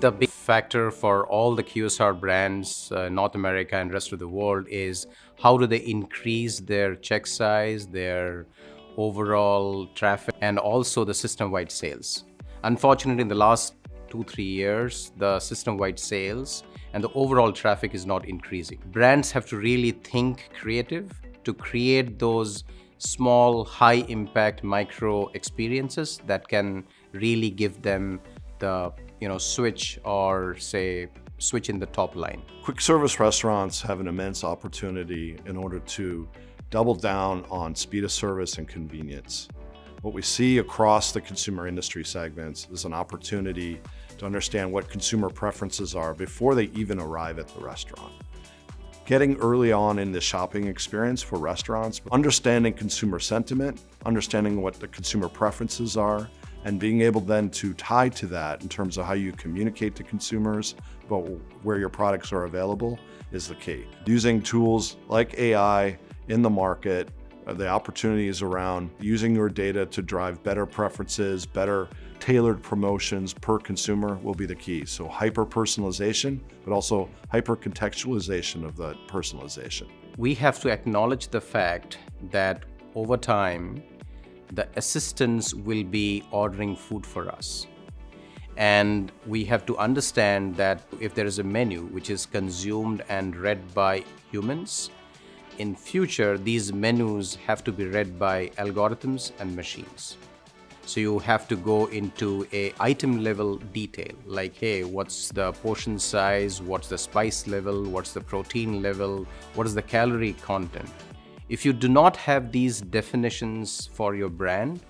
The big factor for all the QSR brands, North America and rest of the world, is how do they increase their check size, their overall traffic, and also the system-wide sales. Unfortunately, in the last 2-3 years, the system-wide sales and the overall traffic is not increasing. Brands have to really think creative to create those small, high-impact micro experiences that can really give them the switch, or say switch in the top line. Quick service restaurants have an immense opportunity in order to double down on speed of service and convenience. What we see across the consumer industry segments is an opportunity to understand what consumer preferences are before they even arrive at the restaurant. Getting early on in the shopping experience for restaurants, understanding consumer sentiment, understanding what the consumer preferences are, and being able then to tie to that in terms of how you communicate to consumers about where your products are available is the key. Using tools like AI in the market, the opportunities around using your data to drive better preferences, better tailored promotions per consumer will be the key. So hyper-personalization, but also hyper-contextualization of the personalization. We have to acknowledge the fact that over time, the assistants will be ordering food for us. And we have to understand that if there is a menu which is consumed and read by humans, in future, these menus have to be read by algorithms and machines. So you have to go into a item level detail, like, hey, what's the portion size, what's the spice level, what's the protein level, what is the calorie content. If you do not have these definitions for your brand,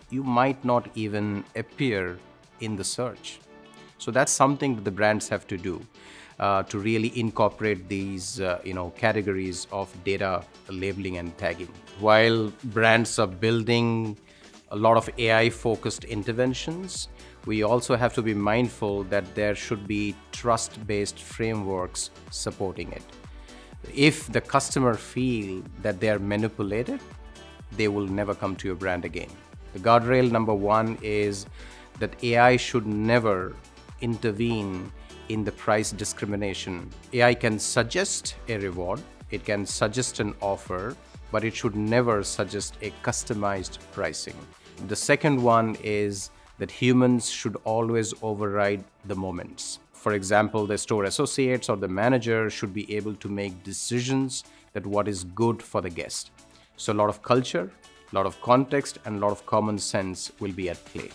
you might not even appear in the search. So that's something that the brands have to do to really incorporate these categories of data labeling and tagging. While brands are building a lot of AI-focused interventions, we also have to be mindful that there should be trust-based frameworks supporting it. If the customer feel that they are manipulated, they will never come to your brand again. The guardrail number one is that AI should never intervene in the price discrimination. AI can suggest a reward, it can suggest an offer, but it should never suggest a customized pricing. The second one is that humans should always override the moments. For example, the store associates or the manager should be able to make decisions that what is good for the guest. So a lot of culture, a lot of context, and a lot of common sense will be at play.